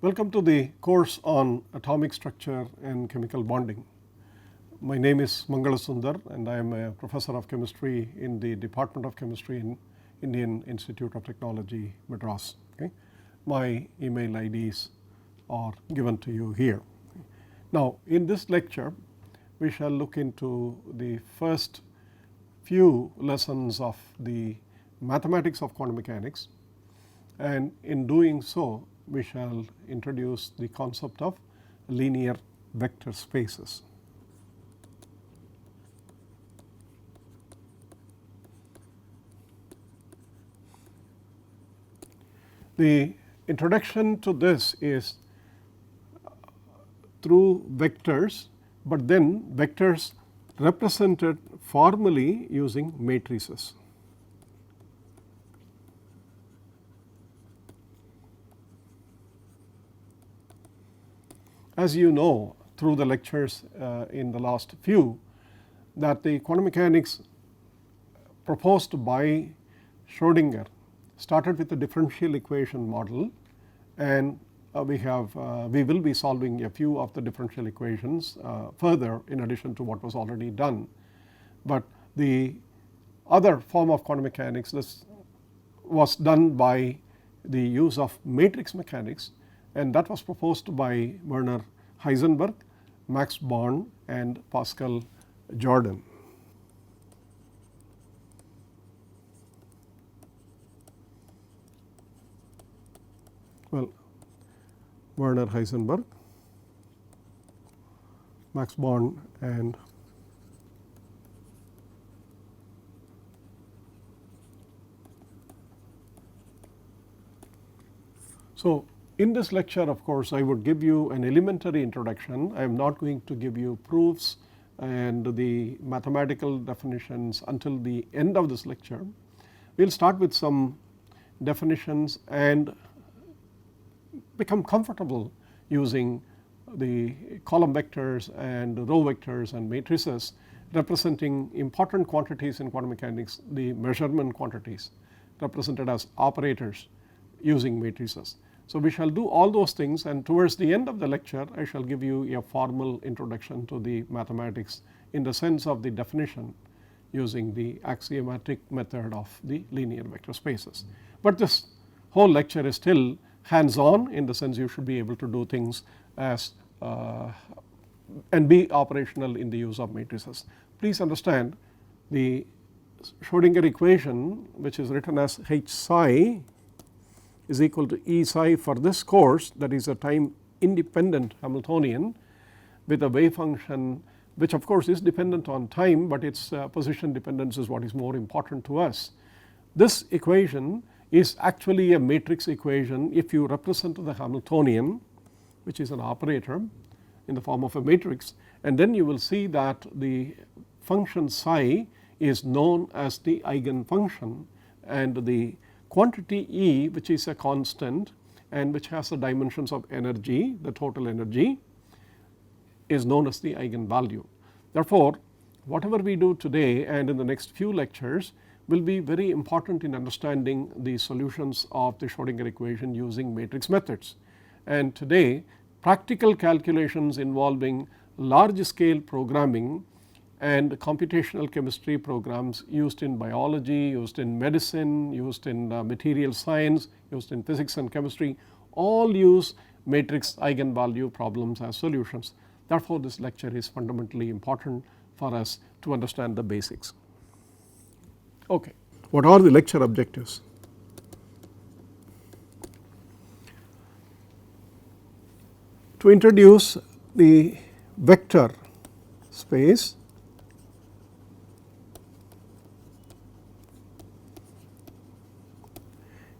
Welcome to the course on atomic structure and chemical bonding. My name is Mangala Sundar and I am a professor of chemistry in the Department of Chemistry in Indian Institute of Technology, Madras. Okay. My email IDs are given to you here. Now, in this lecture, we shall look into the first few lessons of the mathematics of quantum mechanics, and in doing so, we shall introduce the concept of linear vector spaces. The introduction to this is through vectors, but then vectors represented formally using matrices. As you know through the lectures in the last few, that the quantum mechanics proposed by Schrodinger started with the differential equation model, and we will be solving a few of the differential equations further in addition to what was already done. But the other form of quantum mechanics was done by the use of matrix mechanics, and that was proposed by Werner Heisenberg, Max Born and Pascal Jordan. Well, Werner Heisenberg, Max Born and so in this lecture, of course, I would give you an elementary introduction. I am not going to give you proofs and the mathematical definitions until the end of this lecture. We will start with some definitions and become comfortable using the column vectors and row vectors and matrices representing important quantities in quantum mechanics, the measurement quantities represented as operators using matrices. So, we shall do all those things, and towards the end of the lecture I shall give you a formal introduction to the mathematics in the sense of the definition using the axiomatic method of the linear vector spaces. But this whole lecture is still hands on in the sense you should be able to do things as and be operational in the use of matrices. Please understand the Schrodinger equation, which is written as H psi is equal to E psi for this course, that is a time independent Hamiltonian with a wave function which of course is dependent on time, but its position dependence is what is more important to us. This equation is actually a matrix equation if you represent the Hamiltonian, which is an operator in the form of a matrix, and then you will see that the function psi is known as the eigenfunction, and the quantity E, which is a constant and which has the dimensions of energy, the total energy, is known as the eigenvalue. Therefore, whatever we do today and in the next few lectures will be very important in understanding the solutions of the Schrodinger equation using matrix methods. And today, practical calculations involving large scale programming and computational chemistry programs used in biology, used in medicine, used in material science, used in physics and chemistry, all use matrix eigenvalue problems as solutions. Therefore, this lecture is fundamentally important for us to understand the basics. Okay. What are the lecture objectives? To introduce the vector space,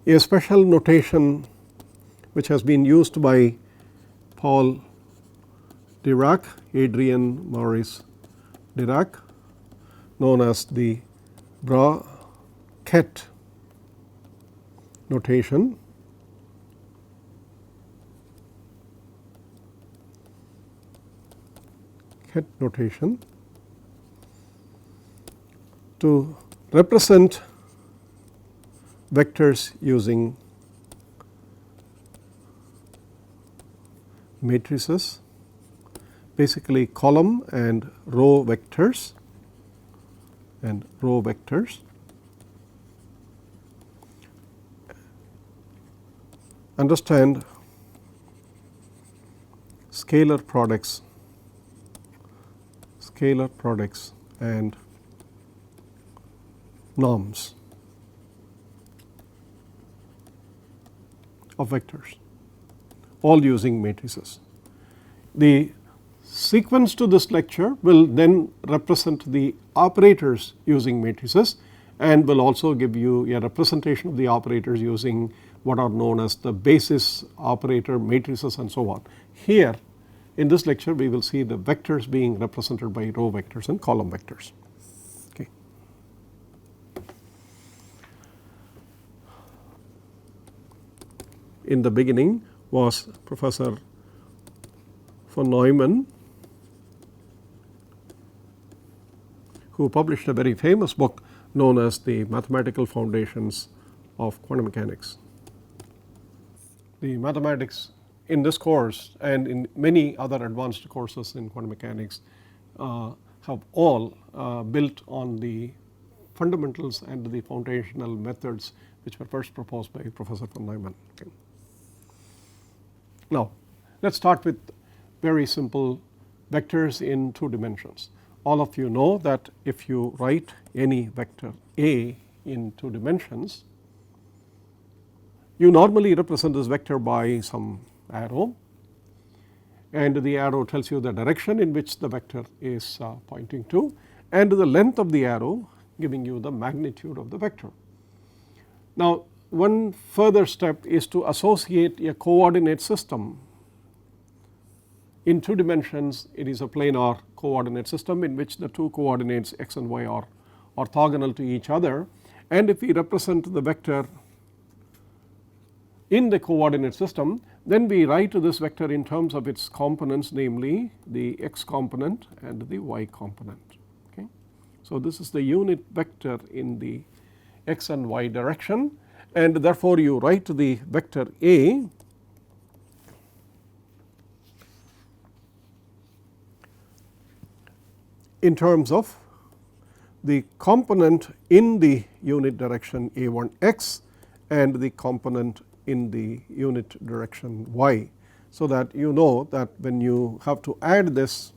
a special notation which has been used by Paul Dirac, Adrien Maurice Dirac, known as the bracket notation. Notation to represent vectors using matrices, basically column and row vectors understand scalar products and norms of vectors, all using matrices. The sequence to this lecture will then represent the operators using matrices and will also give you a representation of the operators using what are known as the basis operator matrices and so on. Here in this lecture we will see the vectors being represented by row vectors and column vectors. Okay. In the beginning was Professor von Neumann, who published a very famous book known as the Mathematical Foundations of Quantum Mechanics. The mathematics in this course and in many other advanced courses in quantum mechanics have all built on the fundamentals and the foundational methods which were first proposed by Professor von Neumann. Okay. Now let us start with very simple vectors in 2 dimensions. All of you know that if you write any vector A in 2 dimensions, you normally represent this vector by some arrow, and the arrow tells you the direction in which the vector is pointing to, and the length of the arrow giving you the magnitude of the vector. Now one further step is to associate a coordinate system. In 2 dimensions it is a planar coordinate system in which the 2 coordinates x and y are orthogonal to each other, and if we represent the vector in the coordinate system, then we write this vector in terms of its components, namely the x component and the y component. Okay. So this is the unit vector in the x and y direction, and therefore you write the vector A in terms of the component in the unit direction A1x and the component in the unit direction y, so that you know that when you have to add this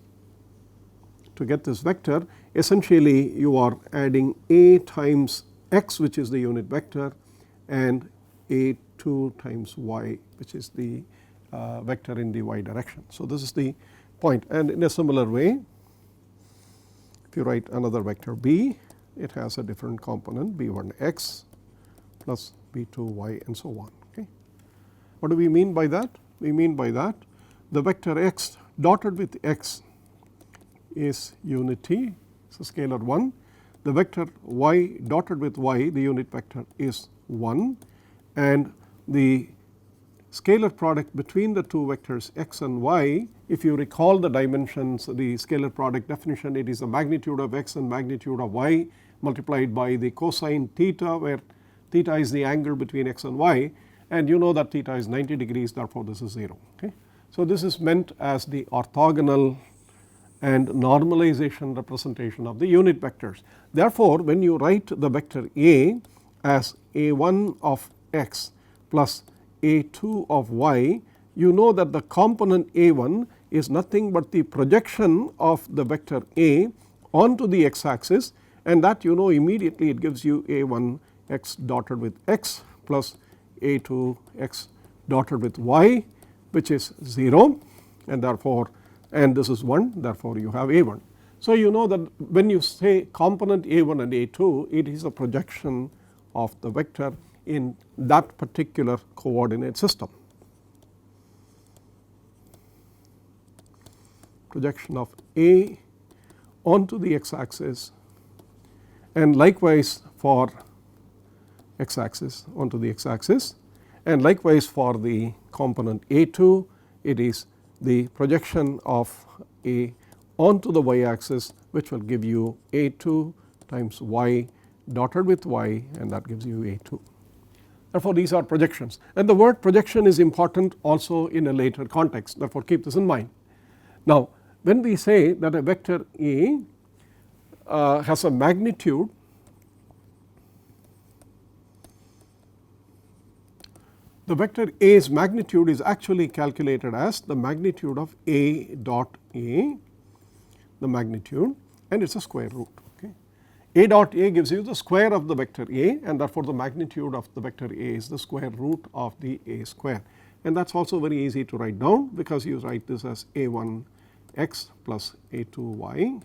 to get this vector, essentially you are adding A times x, which is the unit vector, and A2 times y, which is the vector in the y direction. So this is the point, and in a similar way if you write another vector B, it has a different component B1x plus B2y and so on. Okay. What do we mean by that? We mean by that the vector x dotted with x is unity, so scalar 1. The vector y dotted with y, the unit vector, is 1, and the scalar product between the 2 vectors x and y, if you recall the dimensions, the scalar product definition, it is the magnitude of x and magnitude of y multiplied by the cosine theta, where theta is the angle between x and y, and you know that theta is 90 degrees, therefore this is 0. Okay. So this is meant as the orthogonal and normalization representation of the unit vectors. Therefore when you write the vector A as A1 of x plus A2 of y, you know that the component A1 is nothing but the projection of the vector A onto the x axis, and that you know immediately it gives you A1 x dotted with x plus A2 x dotted with y, which is 0, and therefore, and this is 1, therefore you have A1. So you know that when you say component A1 and A2, it is a projection of the vector in that particular coordinate system. Projection of A onto the x axis, and likewise for x axis onto the x axis, and likewise for the component A2, it is the projection of A onto the y axis, which will give you A2 times y dotted with y, and that gives you A2. Therefore, these are projections, and the word projection is important also in a later context, therefore keep this in mind. Now, when we say that a vector A has a magnitude the vector A's magnitude is actually calculated as the magnitude of A dot A, the magnitude, and it is a square root. Okay. A dot A gives you the square of the vector A, and therefore the magnitude of the vector A is the square root of the A square, and that is also very easy to write down because you write this as A1 x plus A2 y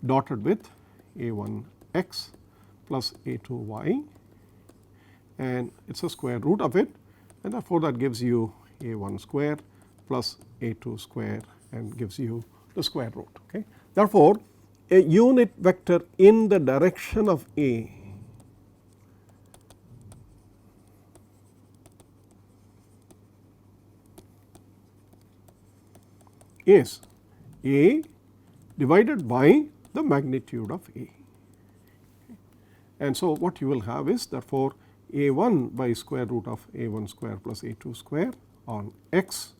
dotted with A1 x plus A2 y, and it is a square root of it, and therefore that gives you A1 square plus A2 square and gives you the square root. Okay. Therefore, a unit vector in the direction of A is A divided by the magnitude of A. And so what you will have is therefore A1 by square root of A1 square plus A2 square on x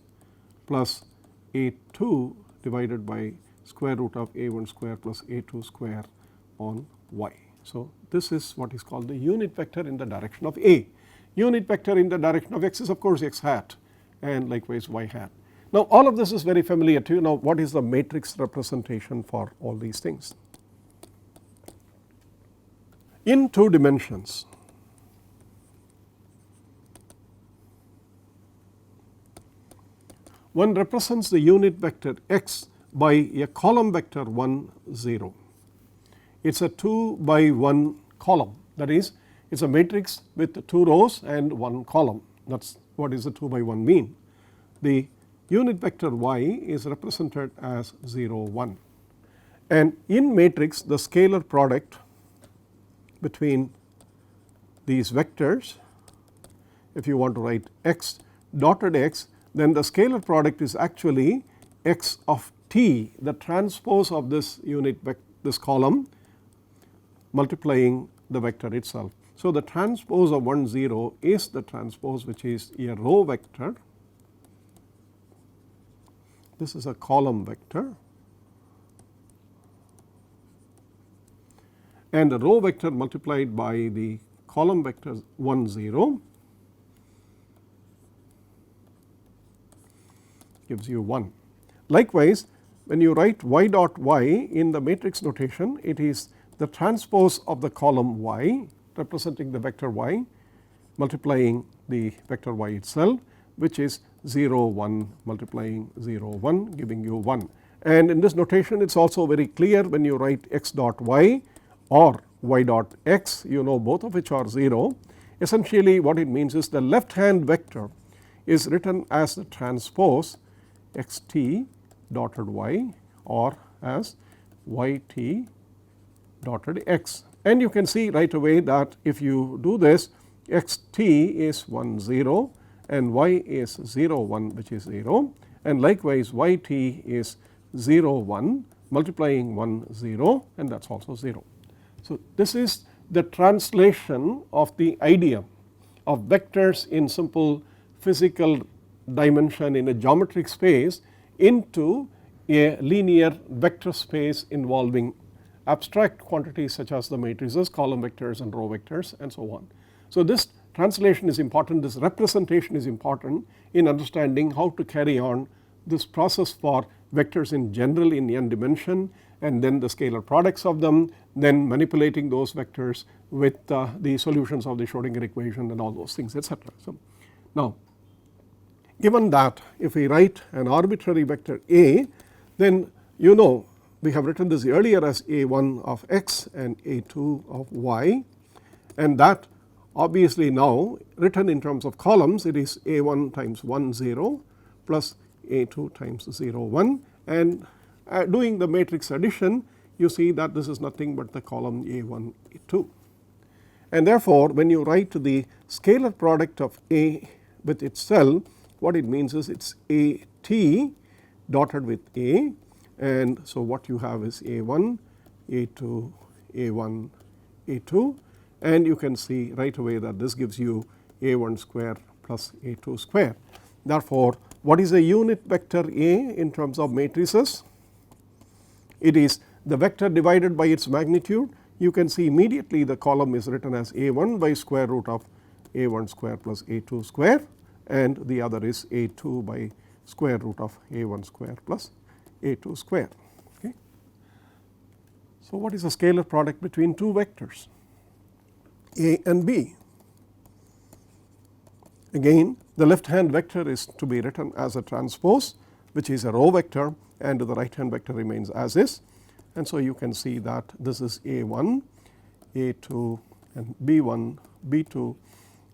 plus A2 divided by square root of A1 square plus A2 square on y. So, this is what is called the unit vector in the direction of A. Unit vector in the direction of x is of course x hat and likewise y hat. Now, all of this is very familiar to you. Now, what is the matrix representation for all these things? In 2 dimensions, one represents the unit vector x by a column vector 1 0. It is a 2 by 1 column, that is it is a matrix with 2 rows and 1 column. That is what is the 2 by 1 mean. The unit vector y is represented as 0 1, and in matrix the scalar product between these vectors, if you want to write x dotted x, then the scalar product is actually x of t, the transpose of this unit this column multiplying the vector itself. So, the transpose of 1 0 is the transpose which is a row vector. This is a column vector, and the row vector multiplied by the column vector 1 0 gives you 1. Likewise, when you write y dot y in the matrix notation, it is the transpose of the column y representing the vector y multiplying the vector y itself, which is 0 1 multiplying 0 1 giving you 1. And in this notation it is also very clear when you write x dot y or y dot x, you know both of which are 0. Essentially what it means is the left hand vector is written as the transpose xt dotted y or as yt dotted x, and you can see right away that if you do this, xt is 1 0 and y is 0 1 which is 0, and likewise yt is 0 1 multiplying 1 0, and that is also 0. So, this is the translation of the idea of vectors in simple physical dimension in a geometric space into a linear vector space involving abstract quantities such as the matrices, column vectors and row vectors and so on. So, this translation is important, this representation is important in understanding how to carry on this process for vectors in general in n dimension, and then the scalar products of them, then manipulating those vectors with the solutions of the Schrodinger equation and all those things, etc. So, now given that if we write an arbitrary vector A, then you know we have written this earlier as A1 of x and A2 of y, and that obviously now written in terms of columns it is A1 times 1 0 plus A2 times 0 1, and doing the matrix addition you see that this is nothing but the column A1 A2, and therefore when you write the scalar product of A with itself, what it means is it is AT dotted with A, and so what you have is A1 A2 A1 A2, and you can see right away that this gives you A1 square plus A2 square. Therefore, what is a unit vector A in terms of matrices? It is the vector divided by its magnitude. You can see immediately the column is written as A1 by square root of A1 square plus A2 square, and the other is A2 by square root of A1 square plus A2 square. Okay. So, what is a scalar product between two vectors A and B? Again, the left hand vector is to be written as a transpose, which is a row vector, and the right hand vector remains as is. And so, you can see that this is A1, A2 and B1, B2,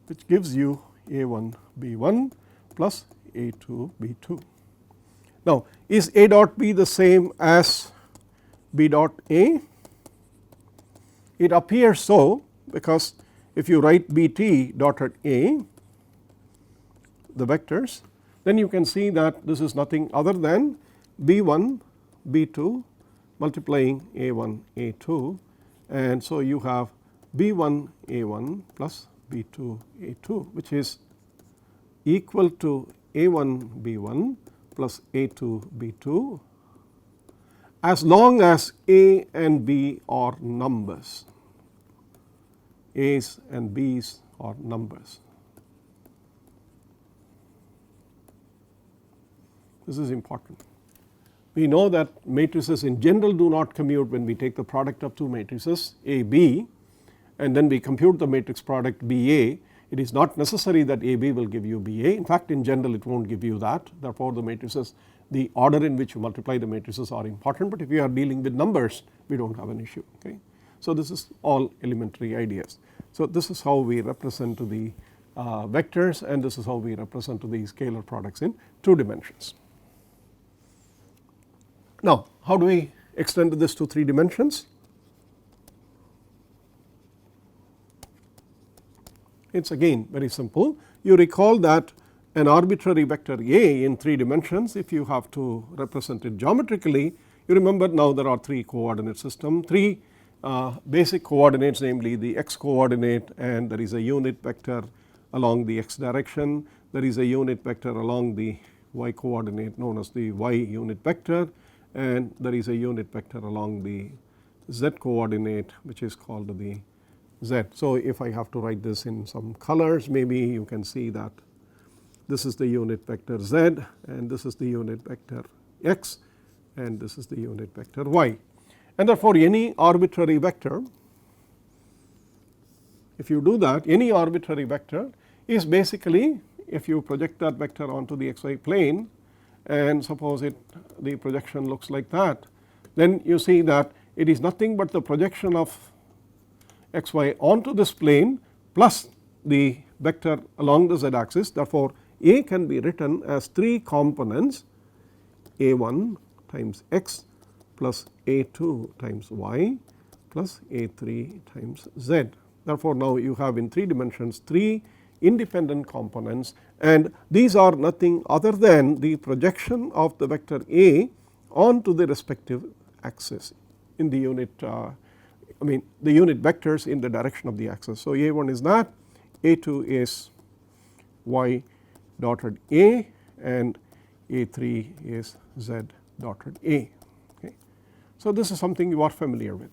which gives you A1, B1 plus A2, B2. Now, is A dot B the same as B dot A? It appears so, because if you write BT dotted A, the vectors, then you can see that this is nothing other than B1, B2 multiplying A1, A2, and so you have B1, A1 plus B2, A2, which is equal to A1, B1 plus A2, B2, as long as A and B are numbers. A's and B's are numbers. This is important. We know that matrices in general do not commute when we take the product of two matrices A, B, and then we compute the matrix product B, A. It is not necessary that A, B will give you B, A. In fact, in general it will not give you that. Therefore, the matrices, the order in which you multiply the matrices are important, but if you are dealing with numbers, we do not have an issue. Okay. So, this is all elementary ideas. So, this is how we represent the vectors, and this is how we represent the scalar products in 2 dimensions. Now, how do we extend this to 3 dimensions? It is again very simple. You recall that an arbitrary vector A in 3 dimensions, if you have to represent it geometrically, you remember now there are 3 coordinate system, 3 basic coordinates, namely the x coordinate, and there is a unit vector along the x direction, there is a unit vector along the y coordinate known as the y unit vector, and there is a unit vector along the z coordinate, which is called the z. So, if I have to write this in some colors, maybe you can see that this is the unit vector z, and this is the unit vector x, and this is the unit vector y. And therefore, any arbitrary vector, if you do that, any arbitrary vector is basically, if you project that vector onto the xy plane, and suppose the projection looks like that, then you see that it is nothing but the projection of xy onto this plane plus the vector along the z axis. Therefore, A can be written as 3 components, A1 times x plus A2 times y plus A3 times z. Therefore, now you have in 3 dimensions 3 independent components, and these are nothing other than the projection of the vector A onto the respective axis in the unit the unit vectors in the direction of the axis. So, A1 is that, A2 is y dotted A, and A3 is z dotted A. Okay. So, this is something you are familiar with.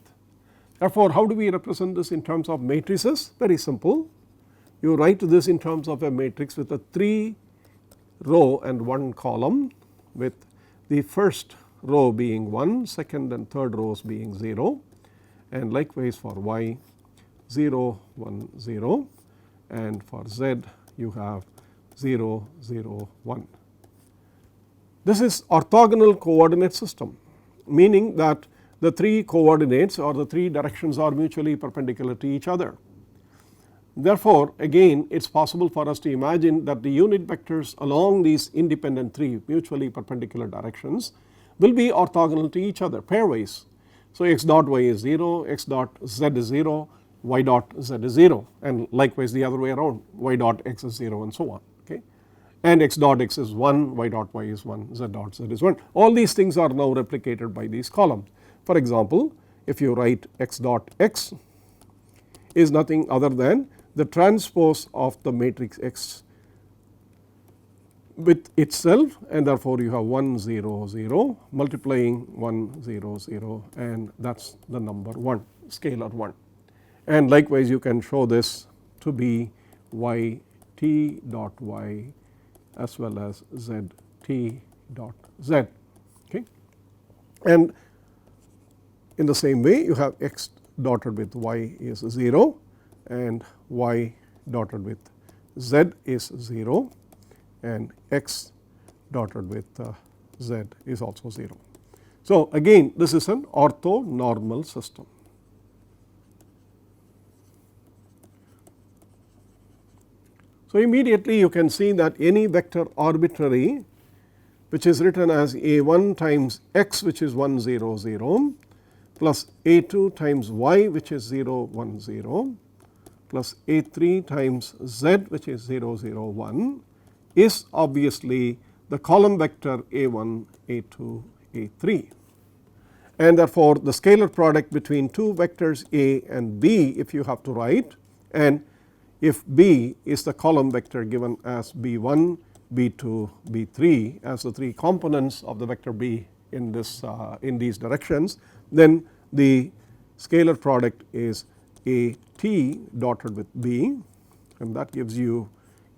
Therefore, how do we represent this in terms of matrices? Very simple. You write this in terms of a matrix with a 3 row and 1 column, with the first row being 1, second and third rows being 0, and likewise for y 0 1 0, and for z you have 0 0 1. This is orthogonal coordinate system, meaning that the 3 coordinates or the 3 directions are mutually perpendicular to each other. Therefore, again it is possible for us to imagine that the unit vectors along these independent 3 mutually perpendicular directions will be orthogonal to each other pairwise. So, x dot y is 0, x dot z is 0, y dot z is 0, and likewise the other way around, y dot x is 0 and so on. Okay. And x dot x is 1, y dot y is 1, z dot z is 1. All these things are now replicated by these columns. For example, if you write x dot x is nothing other than the transpose of the matrix X with itself, and therefore you have 1 0 0 multiplying 1 0 0, and that is the number 1, scalar 1. And likewise you can show this to be y t dot y as well as z t dot z. Okay. And in the same way you have x dotted with y is 0 and y dotted with z is 0 and x dotted with z is also 0. So, again this is an orthonormal system. So, immediately you can see that any vector arbitrary which is written as a1 times x, which is 1 0 0, plus a2 times y, which is 0 1 0, plus a3 times z, which is 0 0 1, is obviously the column vector a1 a2 a3. And therefore, the scalar product between two vectors a and b, if you have to write, and if b is the column vector given as b1 b2 b3 as the three components of the vector b in this in these directions, then the scalar product is a t dotted with b, and that gives you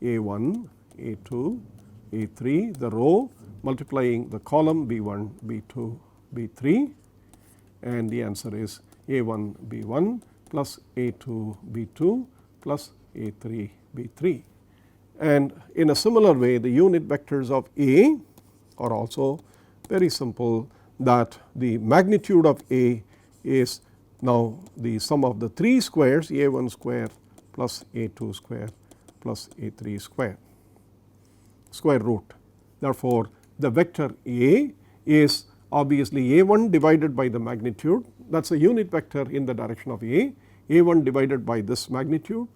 a1 a2 a3, the row multiplying the column b1 b2 b3, and the answer is a1 b1 plus a2 b2 plus a3 b3. And in a similar way, the unit vectors of A are also very simple, that the magnitude of A is now the sum of the 3 squares, a1 square plus a2 square plus a3 square root. Therefore, the vector A is obviously a1 divided by the magnitude, that is a unit vector in the direction of a1 divided by this magnitude,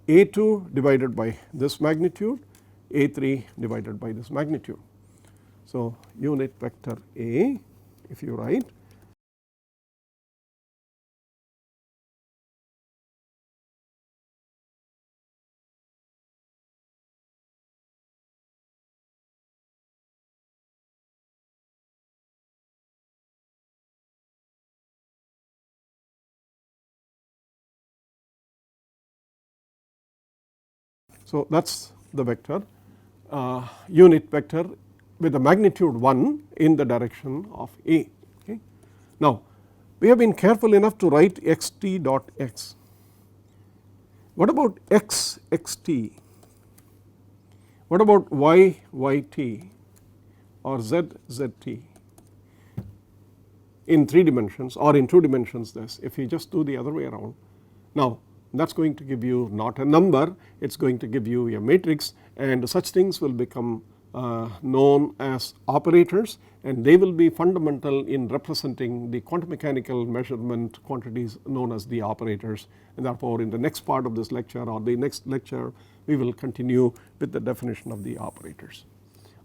a2 divided by this magnitude, a3 divided by this magnitude. So, unit vector A, if you write, so that is the vector unit vector with a magnitude 1 in the direction of A. Okay. Now, we have been careful enough to write x t dot x. What about x x t? What about y y t or z z t in 3 dimensions or in 2 dimensions this, if you just do the other way around. Now, that is going to give you not a number, it is going to give you a matrix, and such things will become known as operators, and they will be fundamental in representing the quantum mechanical measurement quantities known as the operators. And therefore, in the next part of this lecture or the next lecture, we will continue with the definition of the operators.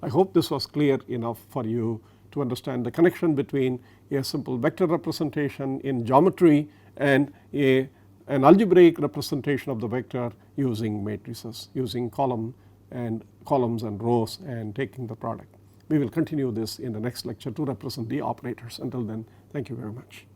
I hope this was clear enough for you to understand the connection between a simple vector representation in geometry and an algebraic representation of the vector using matrices, using columns and rows and taking the product. We will continue this in the next lecture to represent the operators. Until then, thank you very much.